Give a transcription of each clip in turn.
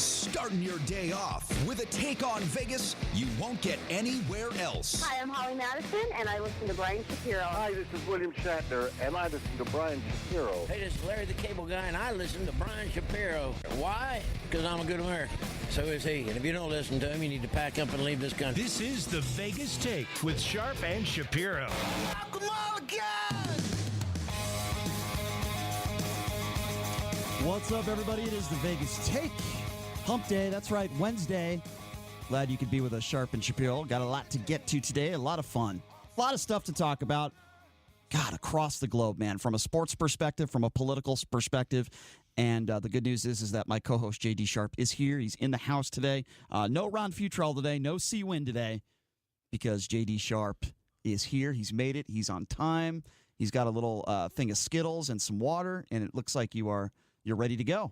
Starting your day off with a take on Vegas you won't get anywhere else. Hi, I'm Holly Madison, and I listen to Brian Shapiro. Hi, this is William Shatner, and I listen to Brian Shapiro. Hey, this is Larry the Cable Guy, and I listen to Brian Shapiro. Why? Because I'm a good American. So is he. And if you don't listen to him, you need to pack up and leave this country. This is the Vegas Take with Sharp and Shapiro. Welcome all again! What's up, everybody? It is the Vegas Take. Hump Day. That's right, Wednesday. Glad you could be with us, Sharp and Shapiro. Got a lot to get to today. A lot of fun. A lot of stuff to talk about. God, across the globe, man. From a sports perspective, from a political perspective. And the good news is that my co-host, J.D. Sharp, is here. He's in the house today. No Ron Futrell today. No C-Win today. Because J.D. Sharp is here. He's made it. He's on time. He's got a little thing of Skittles and some water. And it looks like you're ready to go.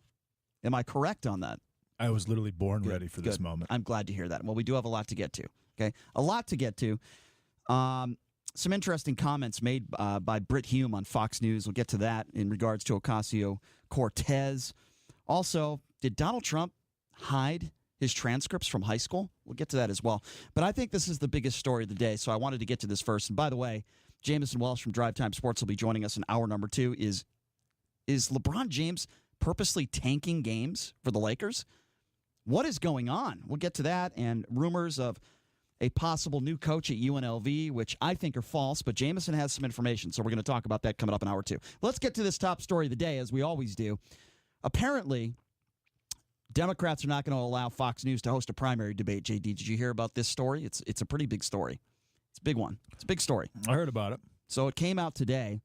Am I correct on that? I was literally born ready for this moment. I'm glad to hear that. Well, we do have a lot to get to. Okay, a lot to get to. Some interesting comments made by Britt Hume on Fox News. We'll get to that in regards to Ocasio-Cortez. Also, did Donald Trump hide his transcripts from high school? We'll get to that as well. But I think this is the biggest story of the day, so I wanted to get to this first. And by the way, Jamison Welsh from Drive Time Sports will be joining us in hour number 2. Is LeBron James purposely tanking games for the Lakers? What is going on? We'll get to that and rumors of a possible new coach at UNLV, which I think are false, but Jamison has some information, so we're going to talk about that coming up in hour 2. Let's get to this top story of the day, as we always do. Apparently, Democrats are not going to allow Fox News to host a primary debate. JD, did you hear about this story? It's a pretty big story. It's a big one. It's a big story. I heard about it. So it came out today.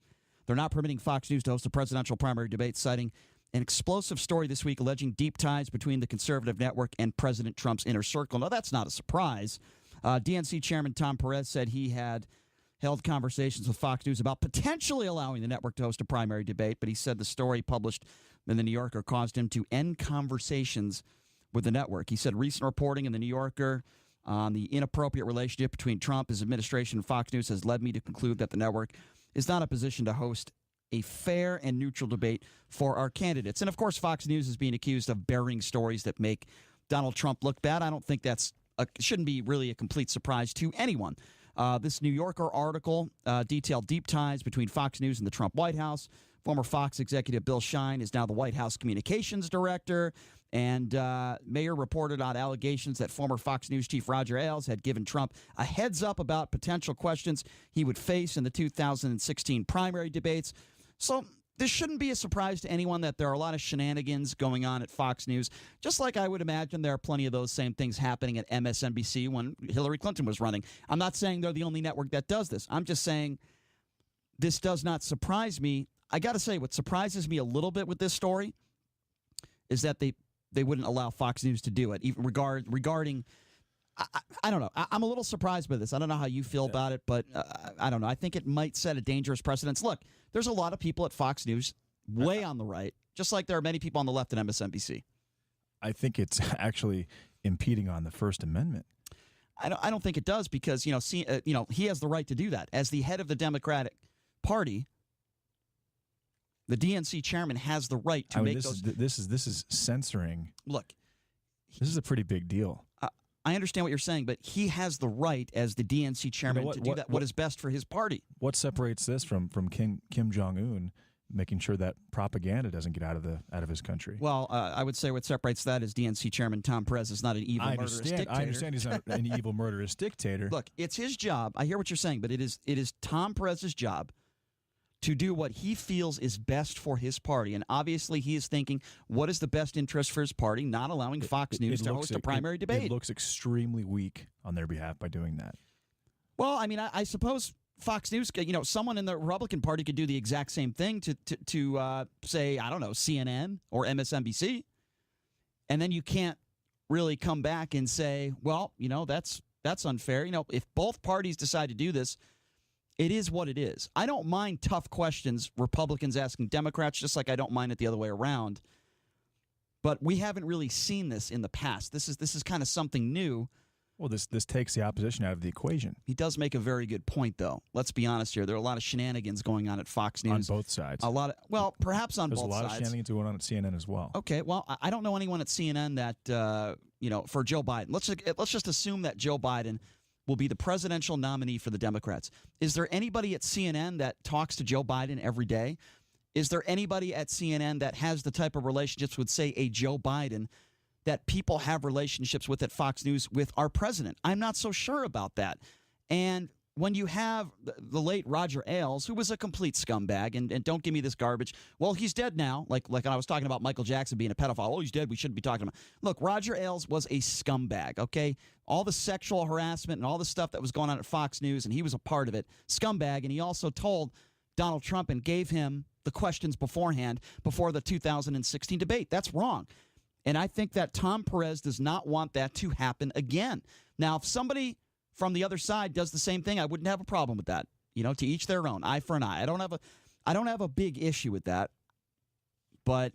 They're not permitting Fox News to host a presidential primary debate, citing an explosive story this week alleging deep ties between the conservative network and President Trump's inner circle. Now, that's not a surprise. DNC Chairman Tom Perez said he had held conversations with Fox News about potentially allowing the network to host a primary debate, but he said the story published in The New Yorker caused him to end conversations with the network. He said recent reporting in The New Yorker on the inappropriate relationship between Trump, his administration, and Fox News has led me to conclude that the network is not in a position to host a fair and neutral debate for our candidates. And, of course, Fox News is being accused of burying stories that make Donald Trump look bad. I don't think shouldn't be really a complete surprise to anyone. This New Yorker article detailed deep ties between Fox News and the Trump White House. Former Fox executive Bill Shine is now the White House communications director. And Mayer reported on allegations that former Fox News chief Roger Ailes had given Trump a heads up about potential questions he would face in the 2016 primary debates. So this shouldn't be a surprise to anyone that there are a lot of shenanigans going on at Fox News, just like I would imagine there are plenty of those same things happening at MSNBC when Hillary Clinton was running. I'm not saying they're the only network that does this. I'm just saying this does not surprise me. I got to say, what surprises me a little bit with this story is that they wouldn't allow Fox News to do it, even regarding I don't know. I'm a little surprised by this. I don't know how you feel about it, but I don't know. I think it might set a dangerous precedent. Look, there's a lot of people at Fox News way on the right, just like there are many people on the left at MSNBC. I think it's actually impeding on the First Amendment. I don't think it does because he has the right to do that as the head of the Democratic Party. The DNC chairman has the right to make those. This is censoring. Look, this is a pretty big deal. I understand what you're saying, but he has the right as the DNC chairman to do what is best for his party. What separates this from Kim Jong-un making sure that propaganda doesn't get out of his country? Well, I would say what separates that is DNC chairman Tom Perez is not an evil murderous dictator. I understand he's not an evil murderous dictator. Look, it's his job. I hear what you're saying, but it is Tom Perez's job to do what he feels is best for his party. And obviously he is thinking, what is the best interest for his party, not allowing Fox News to host a primary debate. It looks extremely weak on their behalf by doing that. Well, I mean, I suppose Fox News, someone in the Republican Party could do the exact same thing to say, I don't know, CNN or MSNBC. And then you can't really come back and say, well, that's unfair. If both parties decide to do this, it is what it is. I don't mind tough questions, Republicans asking Democrats, just like I don't mind it the other way around. But we haven't really seen this in the past. This is kind of something new Well, this takes the opposition out of the equation. He does make a very good point, though. Let's be honest here. There are a lot of shenanigans going on at Fox News. On both sides. Perhaps on both sides. There's a lot of shenanigans going on at CNN as well. Okay, well, I don't know anyone at CNN that, for Joe Biden. Let's just assume that Joe Biden will be the presidential nominee for the Democrats. Is there anybody at CNN that talks to Joe Biden every day? Is there anybody at CNN that has the type of relationships with, say, a Joe Biden that people have relationships with at Fox News with our president? I'm not so sure about that. And when you have the late Roger Ailes, who was a complete scumbag, and don't give me this garbage. Well, he's dead now, like I was talking about Michael Jackson being a pedophile. Oh, he's dead. We shouldn't be talking about. Look, Roger Ailes was a scumbag, okay? All the sexual harassment and all the stuff that was going on at Fox News, and he was a part of it. Scumbag, and he also told Donald Trump and gave him the questions beforehand before the 2016 debate. That's wrong. And I think that Tom Perez does not want that to happen again. Now, if somebody from the other side does the same thing, I wouldn't have a problem with that. To each their own, eye for an eye. I don't have a big issue with that. But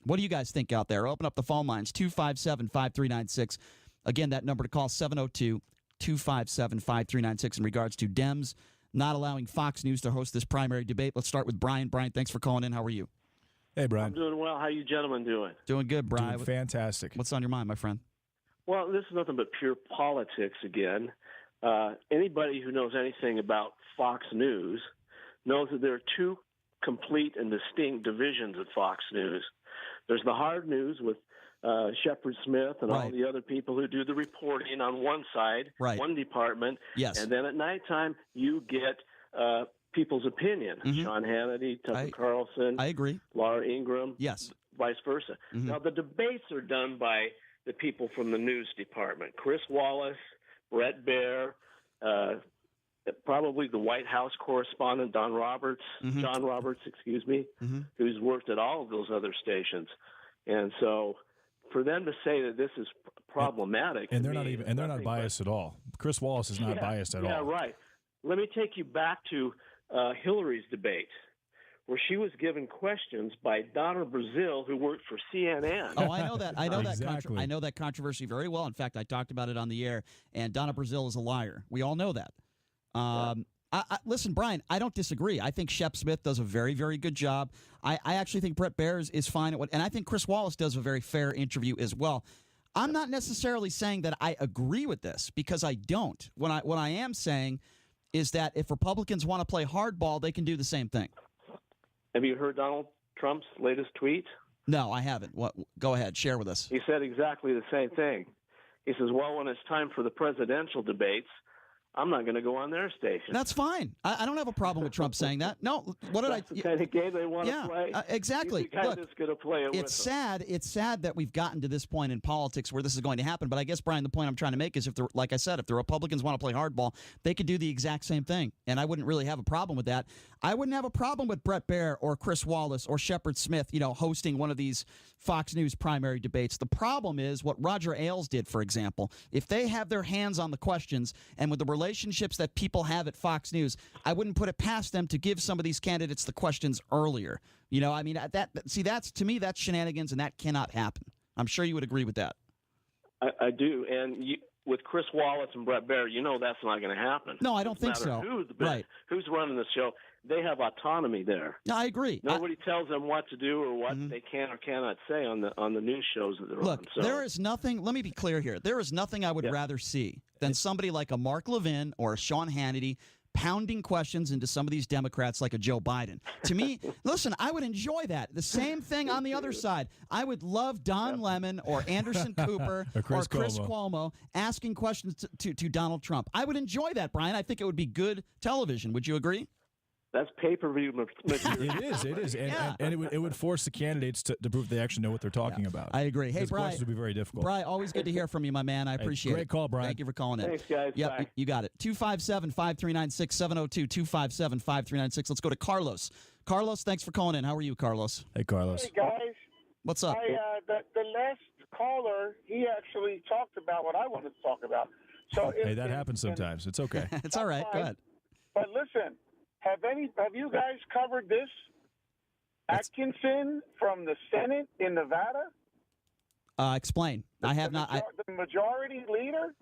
what do you guys think out there? Open up the phone lines, 257-5396. Again, that number to call, 702-257-5396 in regards to Dems not allowing Fox News to host this primary debate. Let's start with Brian. Brian, thanks for calling in. How are you? Hey, Brian. I'm doing well. How you gentlemen doing? Doing good, Brian. Doing fantastic. What's on your mind, my friend? Well, this is nothing but pure politics again. Anybody who knows anything about Fox News knows that there are two complete and distinct divisions at Fox News. There's the hard news with Shepard Smith and all the other people who do the reporting on one side, one department. Yes. And then at nighttime, you get people's opinion. Sean Hannity, Tucker Carlson. I agree. Laura Ingraham. Yes. Vice versa. Now, the debates are done by the people from the news department. Chris Wallace, Brett Baer, probably the White House correspondent, John Roberts, who's worked at all of those other stations. And so for them to say that this is problematic. And they're not biased at all. Chris Wallace is not biased at all. Yeah, right. Let me take you back to Hillary's debate, where she was given questions by Donna Brazile, who worked for CNN. Oh, I know that. I know Exactly. I know that controversy very well. In fact, I talked about it on the air. And Donna Brazile is a liar. We all know that. Listen, Brian, I don't disagree. I think Shep Smith does a very, very good job. I actually think Brett Baer is fine at and I think Chris Wallace does a very fair interview as well. I'm not necessarily saying that I agree with this, because I don't. What I am saying is that if Republicans want to play hardball, they can do the same thing. Have you heard Donald Trump's latest tweet? No, I haven't. Go ahead. Share with us. He said exactly the same thing. He says, well, when it's time for the presidential debates, I'm not going to go on their station. That's fine. I don't have a problem with Trump saying that. No, That's the kind of game they want to play. Exactly. He's the guy that's going to play it with them. It's sad that we've gotten to this point in politics where this is going to happen. But I guess, Brian, the point I'm trying to make is, like I said, if the Republicans want to play hardball, they could do the exact same thing, and I wouldn't really have a problem with that. I wouldn't have a problem with Brett Baer or Chris Wallace or Shepard Smith, hosting one of these Fox News primary debates. The problem is what Roger Ailes did, for example. If they have their hands on the questions, and with the relationships that people have at Fox News, I wouldn't put it past them to give some of these candidates the questions earlier. That's to me, that's shenanigans, and that cannot happen. I'm sure you would agree with that. I do, and with Chris Wallace and Brett Baer, that's not going to happen. No, I don't think so. Who's running the show? They have autonomy there. No, I agree. Nobody tells them what to do or what they can or cannot say on the news shows that they're on. Look, there is nothing. Let me be clear here. There is nothing I would rather see than somebody like a Mark Levin or a Sean Hannity pounding questions into some of these Democrats like a Joe Biden. To me, listen, I would enjoy that. The same thing on the other side. I would love Don Lemon or Anderson Cooper or Chris Cuomo asking questions to Donald Trump. I would enjoy that, Brian. I think it would be good television. Would you agree? That's pay-per-view material. It is. And it would force the candidates to prove they actually know what they're talking about. I agree. Hey, Brian. Questions would be very difficult. Brian, always good to hear from you, my man. I appreciate it. Great call, Brian. Thank you for calling in. Thanks, guys. Yep, Bye. you got it. 257-5396, 702-257-5396. Let's go to Carlos. Carlos, thanks for calling in. How are you, Carlos? Hey, Carlos. Hey, guys. What's up? The last caller, he actually talked about what I wanted to talk about. So that happens sometimes. It's okay. It's all right. Go ahead. But listen, have you guys covered this? Atkinson from the Senate in Nevada? Explain. I have not. The majority leader?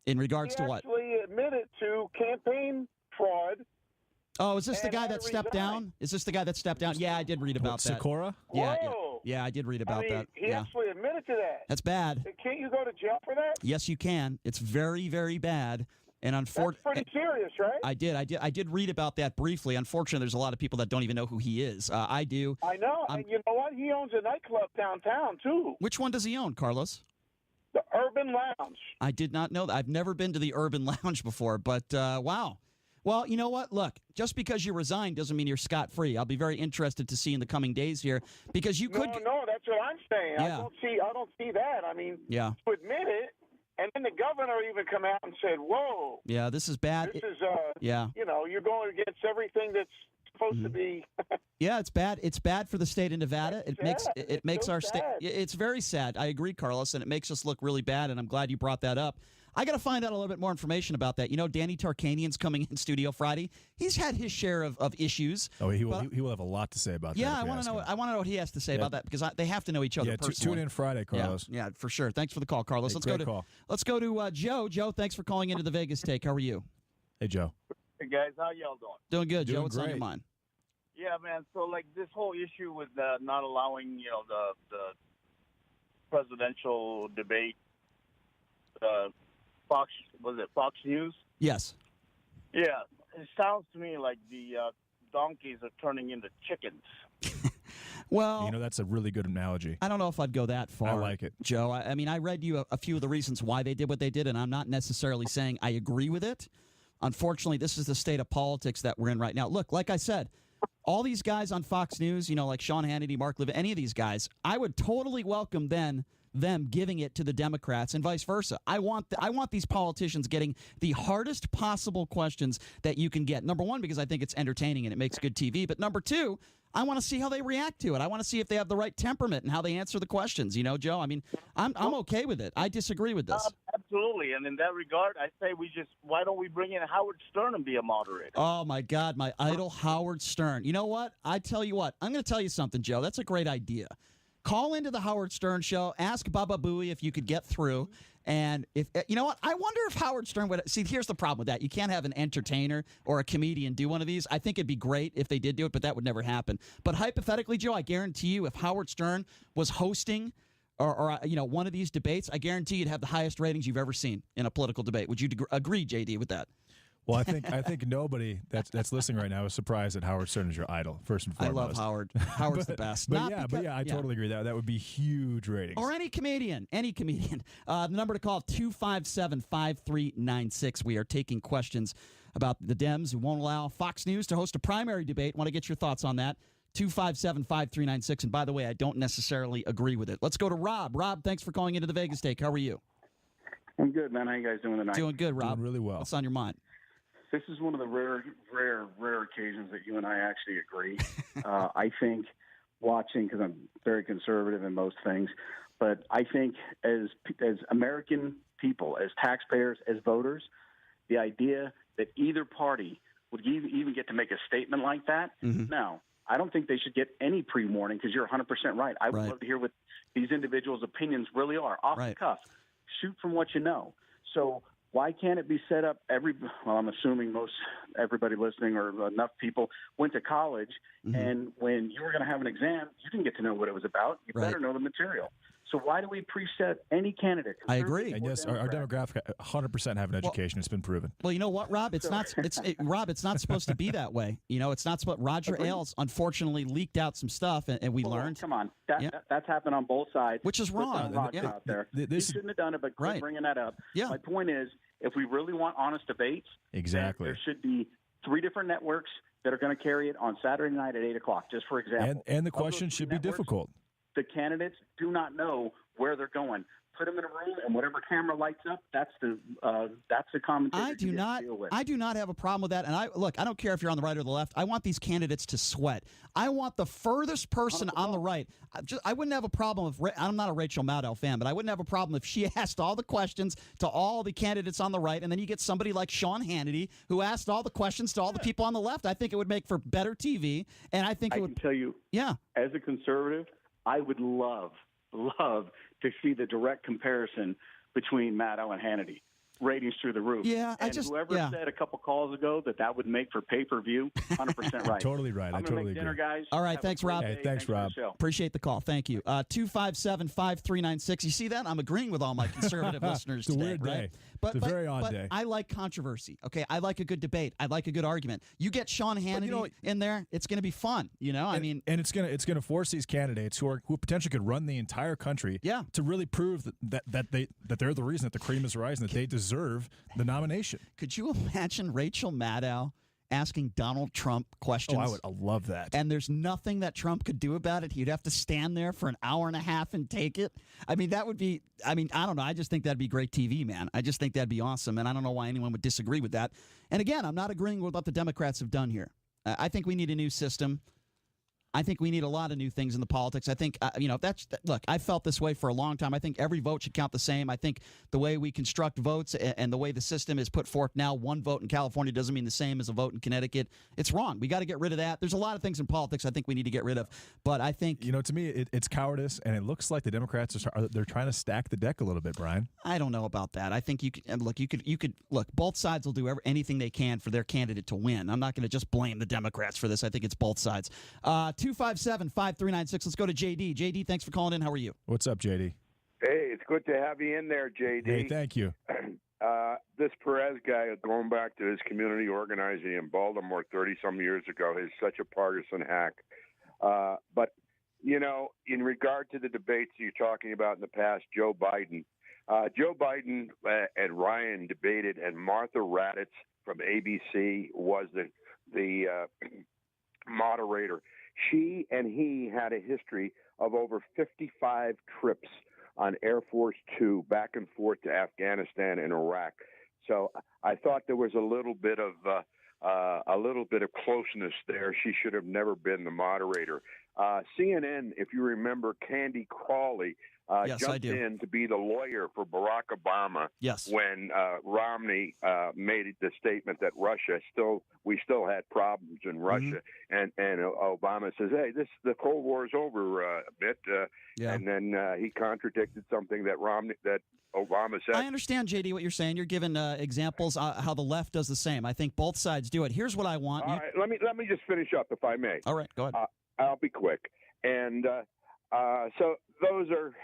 In regards He to what? actually admitted to campaign fraud. Oh, is this the and guy had that to stepped resign. down? Is this the guy that stepped down? Yeah, I did read about that. Socorro? Yeah, Whoa. yeah, I did read about that. He Yeah, actually admitted to that. that's bad. Can't you go to jail for that? Yes, you can. It's very, very bad. And That's unfortunately, pretty serious, right? I did read about that briefly. Unfortunately, there's a lot of people that don't even know who he is. I do. I know. And you know what? He owns a nightclub downtown, too. Which one does he own, Carlos? The Urban Lounge. I did not know that. I've never been to the Urban Lounge before, but wow. Well, you know what? Look, just because you resign doesn't mean you're scot-free. I'll be very interested to see in the coming days here because you could. No, that's what I'm saying. Yeah. I don't see that. I mean, Yeah. to admit it, and then the governor even come out and said, "Whoa, Yeah, this is bad. this is Yeah. you know, you're going against everything that's supposed to be." Yeah, it's bad. It's bad for the state of Nevada. It's It makes sad. it makes so our state. sad. It's very sad. I agree, Carlos, and it makes us look really bad. And I'm glad you brought that up. I got to find out a little bit more information about that. You know, Danny Tarkanian's coming in studio Friday. He's had his share of issues. Oh, he will have a lot to say about that. Yeah, if I you want ask to know. him. I want to know what he has to say about that because they have to know each other Yeah, personally. tune in Friday, Carlos. Yeah, for sure. Thanks for the call, Carlos. Hey, Let's great call. to Joe. Joe, thanks for calling into the Vegas Take. How are you? Hey, Joe. Hey guys, how y'all doing? Doing good, Joe. Doing What's on your great. mind? Yeah, man. So like this whole issue with not allowing, the presidential debate. Fox News? Yes. Yeah, it sounds to me like the donkeys are turning into chickens. Well, You know, that's a really good analogy. I don't know if I'd go that far. I like it. Joe. I mean, I read you a few of the reasons why they did what they did, and I'm not necessarily saying I agree with it. Unfortunately, this is the state of politics that we're in right now. Look, like I said, all these guys on Fox News, like Sean Hannity, Mark Levin, any of these guys, I would totally welcome them giving it to the Democrats and vice versa. I want these politicians getting the hardest possible questions that you can get. Number one, because I think it's entertaining and it makes good TV. But number two, I want to see how they react to it. I want to see if they have the right temperament and how they answer the questions. Joe. I mean, I'm okay with it. I disagree with this. Absolutely, and in that regard, I say why don't we bring in Howard Stern and be a moderator? Oh, my God, my idol Howard Stern. You know what? I tell you what, I'm going to tell you something, Joe. That's a great idea. Call into the Howard Stern show. Ask Baba Booey if you could get through. And if you know what, I wonder if Howard Stern would see. Here's the problem with that: you can't have an entertainer or a comedian do one of these. I think it'd be great if they did do it, but that would never happen. But hypothetically, Joe, I guarantee you, if Howard Stern was hosting or one of these debates, I guarantee you'd have the highest ratings you've ever seen in a political debate. Would you agree, JD, with that? Well, I think nobody that's listening right now is surprised that Howard Stern is your idol, first and I foremost. love Howard. Howard's the best. But I totally agree. That would be huge ratings. Or any comedian. The number to call, 257-5396. We are taking questions about the Dems who won't allow Fox News to host a primary debate. Want to get your thoughts on that. 257-5396. And by the way, I don't necessarily agree with it. Let's go to Rob. Rob, thanks for calling into the Vegas Take. How are you? I'm good, man. How you guys doing tonight? Doing good, Rob. Doing really well. What's on your mind? This is one of the rare occasions that you and I actually agree. I think watching, because I'm very conservative in most things, but I think as American people, as taxpayers, as voters, the idea that either party would even get to make a statement like that, no. I don't think they should get any pre-warning because you're 100% right. I would love to hear what these individuals' opinions really are. Off the cuff. Shoot from what you know. So why can't it be set up I'm assuming everybody listening or enough people went to college, and when you were going to have an exam, you didn't get to know what it was about. You better know the material. So why do we preset any candidate? I agree. And yes, our demographic 100% have an education. It's been proven. Well, you know what, Rob? Rob, it's not supposed to be that way. It's not supposed. Roger Ailes unfortunately leaked out some stuff, and we learned. Come on, that's happened on both sides, which is wrong. Out there. You shouldn't have done it, but quit bringing that up. Yeah. My point is, if we really want honest debates, exactly, there should be 3 different networks that are going to carry it on Saturday night at 8:00, just for example. And the question should be difficult. The candidates do not know where they're going. Put them in a room, and whatever camera lights up, that's the commentator. I do not have a problem with that. And I don't care if you're on the right or the left. I want these candidates to sweat. I want the furthest person on the right. I wouldn't have a problem if I'm not a Rachel Maddow fan, but I wouldn't have a problem if she asked all the questions to all the candidates on the right, and then you get somebody like Sean Hannity who asked all the questions to all the people on the left. I think it would make for better TV, and I think it would. I can tell you, as a conservative, I would love to see the direct comparison between Maddow and Hannity. ratings through the roof. Yeah, whoever said a couple calls ago that would make for pay-per-view, 100% right. Totally right. I'm I totally make dinner, agree. guys. All right, Have thanks, a great Rob. day. Hey, thanks, Rob. for the show. Appreciate the call. Thank you. 257-5396. You see that? I'm agreeing with all my conservative listeners It's a today, weird right? day. It's a very odd day. I like controversy. Okay, I like a good debate. I like a good argument. You get Sean Hannity in there, it's going to be fun. And it's gonna force these candidates who potentially could run the entire country, to really prove that they're the reason that the cream is rising, that they deserve the nomination. Could you imagine Rachel Maddow asking Donald Trump questions? I love that. And there's nothing that Trump could do about it. He'd have to stand there for an hour and a half and take it. I mean, that would be, I don't know. I just think that'd be great TV, man. I just think that'd be awesome. And I don't know why anyone would disagree with that. And again, I'm not agreeing with what the Democrats have done here. I think we need a new system. I think we need a lot of new things in the politics. I think, look, I felt this way for a long time. I think every vote should count the same. I think the way we construct votes and the way the system is put forth now, one vote in California doesn't mean the same as a vote in Connecticut. It's wrong. We got to get rid of that. There's a lot of things in politics I think we need to get rid of. But I think, to me, it's cowardice, and it looks like the Democrats they're trying to stack the deck a little bit, Brian. I don't know about that. I think you could look. Both sides will do anything they can for their candidate to win. I'm not going to just blame the Democrats for this. I think it's both sides. 257-5396. Let's go to JD. JD, thanks for calling in. How are you? What's up, JD? Hey, it's good to have you in there, JD. Hey, thank you. This Perez guy, going back to his community organizing in Baltimore 30-some years ago, is such a partisan hack. But, in regard to the debates you're talking about in the past, Joe Biden and Ryan debated, and Martha Raddatz from ABC was the moderator. She and he had a history of over 55 trips on Air Force Two back and forth to Afghanistan and Iraq. So I thought there was a little bit of closeness there. She should have never been the moderator. CNN, if you remember, Candy Crawley jumped in to be the lawyer for Barack Obama when Romney made the statement that we still had problems in Russia, and Obama says, "Hey, the Cold War is over a bit," and then he contradicted something that Obama said. I understand, JD, what you're saying. You're giving examples how the left does the same. I think both sides do it. Here's what I want. All right, let me just finish up, if I may. All right, go ahead. I'll be quick. And so those are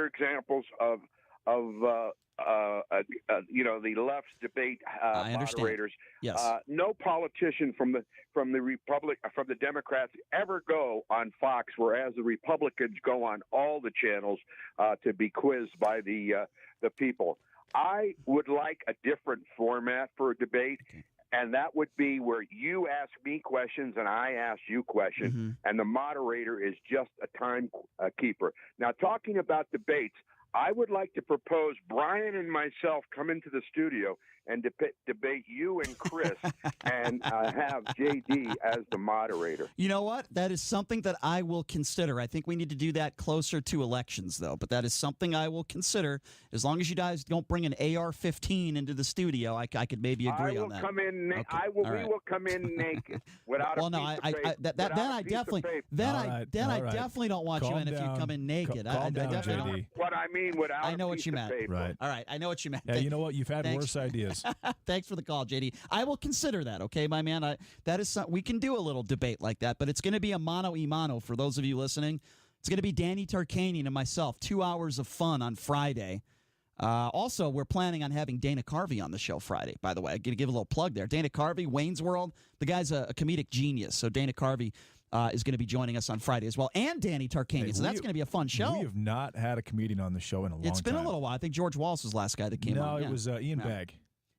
examples of the left's debate moderators. Yes. No politician from the Democrats ever go on Fox, whereas the Republicans go on all the channels to be quizzed by the people. I would like a different format for a debate. Okay. And that would be where you ask me questions and I ask you questions, and the moderator is just a time keeper. Now, talking about debates, I would like to propose Brian and myself come into the studio and debate you and Chris and have JD as the moderator. You know what? That is something that I will consider. I think we need to do that closer to elections, though. But that is something I will consider. As long as you guys don't bring an AR-15 into the studio, I could maybe agree on that. We will come in naked without a piece of paper. I definitely don't want you in if you come in naked. Calm down, JD. What I mean without I know what you meant. Right. All right. I know what you meant. Yeah, you know what? You've had worse ideas. Thanks for the call, JD. I will consider that, okay, my man? That is we can do a little debate like that, but it's going to be a mano-a-mano for those of you listening. It's going to be Danny Tarkanian and myself, 2 hours of fun on Friday. Also, we're planning on having Dana Carvey on the show Friday, by the way. I'm going to give a little plug there. Dana Carvey, Wayne's World. The guy's a comedic genius, so Dana Carvey is going to be joining us on Friday as well, and Danny Tarkanian. So that's going to be a fun show. We have not had a comedian on the show in a long time. It's been a little while. I think George Wallace was the last guy that came on. No, it was Ian Bagg.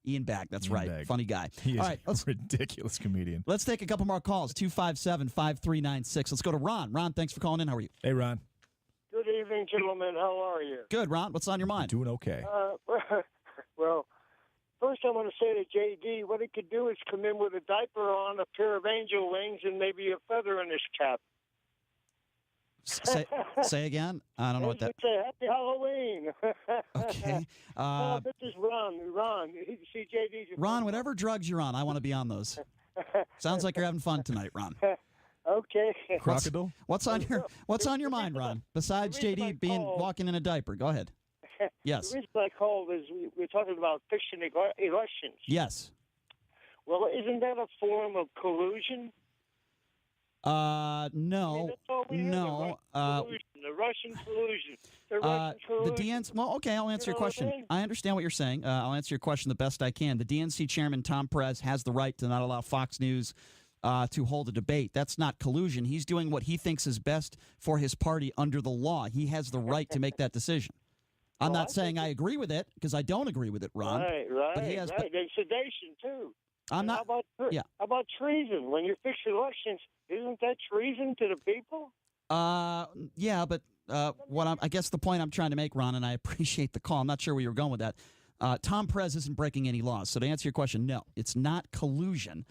Ian Bagg, that's right. Bagg. Funny guy. He is a ridiculous comedian. Let's take a couple more calls. 257-5396. Let's go to Ron. Ron, thanks for calling in. How are you? Hey, Ron. Good evening, gentlemen. How are you? Good, Ron. What's on your mind? Doing okay. Well, first I want to say to JD, what he could do is come in with a diaper on, a pair of angel wings, and maybe a feather in his cap. Say again? I don't know what that... Say Happy Halloween. Okay. This is Ron. See, JD's... Ron, whatever drugs you're on, I want to be on those. Sounds like you're having fun tonight, Ron. Okay. Crocodile? What's on your mind, Ron? Besides JD walking in a diaper, go ahead. Yes. The reason I called is we're talking about fixing elections. Yes. Well, isn't that a form of collusion? No. No. The Russian collusion. The Russian collusion. The DNC. Well, okay, I'll answer your question. What I mean? I understand what you're saying. I'll answer your question the best I can. The DNC chairman, Tom Perez, has the right to not allow Fox News to hold a debate. That's not collusion. He's doing what he thinks is best for his party under the law. He has the right to make that decision. I'm not saying I agree with it, because I don't agree with it, Ron. Right. But he has, And sedation, too. I'm not. How about treason? When you fix elections, isn't that treason to the people? Yeah, but I guess the point I'm trying to make, Ron, and I appreciate the call. I'm not sure where you're going with that. Tom Perez isn't breaking any laws. So to answer your question, no, it's not collusion.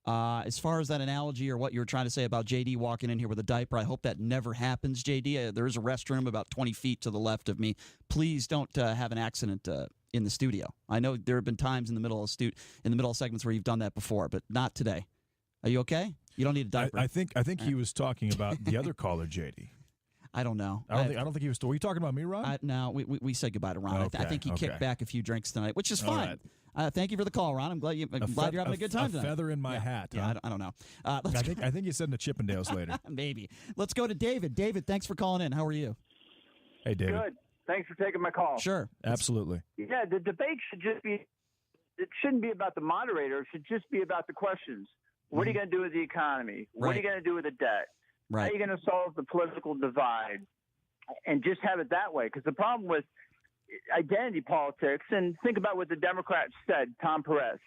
As far as that analogy or what you were trying to say about JD walking in here with a diaper, I hope that never happens, JD. There is a restroom about 20 feet to the left of me. Please don't have an accident in the studio. I know there have been times in the middle of segments where you've done that before, but not today. Are you okay? You don't need a diaper. I think he was talking about the other caller, JD. I don't know. I don't think he was. Were you talking about me, Ron? No, we said goodbye to Ron. Okay, I think he kicked back a few drinks tonight, which is fine. Right. Thank you for the call, Ron. I'm glad you're having a good time tonight. A feather in my hat. Yeah, huh? I don't know. I think you said in the Chippendales later. Maybe. Let's go to David. David, thanks for calling in. How are you? Hey, David. Good. Thanks for taking my call. Sure. Absolutely. Yeah, the debate should just be. It shouldn't be about the moderator. It should just be about the questions. What are you going to do with the economy? What are you going to do with the debt? Right. How are you going to solve the political divide? And just have it that way. Because the problem with identity politics, and think about what the Democrats said, Tom Perez.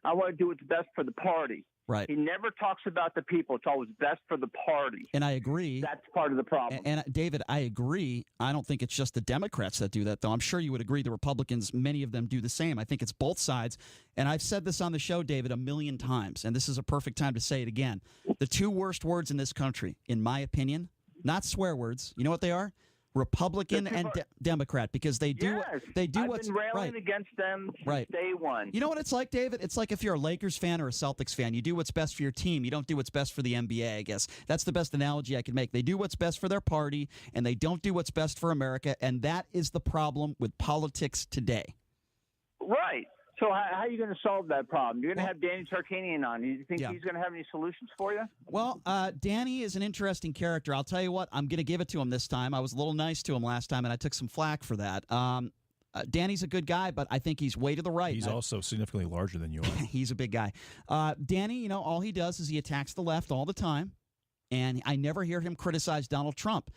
I want to do what's best for the party. Right. He never talks about the people. It's always best for the party. And I agree. That's part of the problem. And David, I agree. I don't think it's just the Democrats that do that, though. I'm sure you would agree the Republicans, many of them do the same. I think it's both sides. And I've said this on the show, David, a million times, and this is a perfect time to say it again. The two worst words in this country, in my opinion, not swear words. You know what they are? Republican and Democrat, because they do I've what's been railing right. against them since day one. You know what it's like, David? It's like if you're a Lakers fan or a Celtics fan. You do what's best for your team. You don't do what's best for the NBA, I guess. That's the best analogy I can make. They do what's best for their party, and they don't do what's best for America, and that is the problem with politics today. Right. So how are you going to solve that problem? You're going to have Danny Tarkanian on. Do you think he's going to have any solutions for you? Well, Danny is an interesting character. I'll tell you what, I'm going to give it to him this time. I was a little nice to him last time, and I took some flack for that. Danny's a good guy, but I think he's way to the right. He's also significantly larger than you are. He's a big guy. Danny, all he does is he attacks the left all the time, and I never hear him criticize Donald Trump.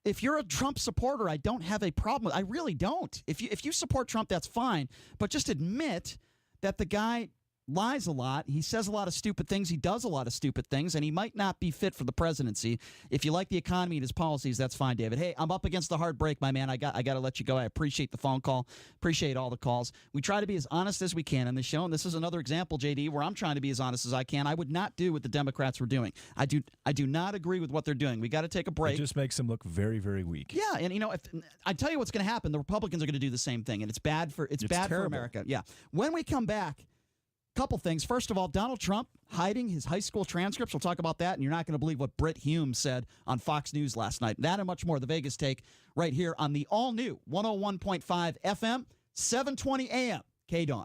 If you're a Trump supporter, I don't have a problem with it. I really don't. If you support Trump, that's fine. But just admit that the guy lies a lot. He says a lot of stupid things. He does a lot of stupid things, and he might not be fit for the presidency. If you like the economy and his policies, that's fine, David. Hey, I'm up against the hard break, my man. I got to let you go. I appreciate the phone call. Appreciate all the calls. We try to be as honest as we can on this show, and this is another example, JD, where I'm trying to be as honest as I can. I would not do what the Democrats were doing. I do not agree with what they're doing. We got to take a break. It just makes them look very, very weak. Yeah, and if I tell you what's going to happen, the Republicans are going to do the same thing, and it's bad for America. Yeah. When we come back, couple things. First of all, Donald Trump hiding his high school transcripts. We'll talk about that, and you're not going to believe what Britt Hume said on Fox News last night. That and much more. The Vegas Take right here on the all-new 101.5 FM, 720 AM, KDWN.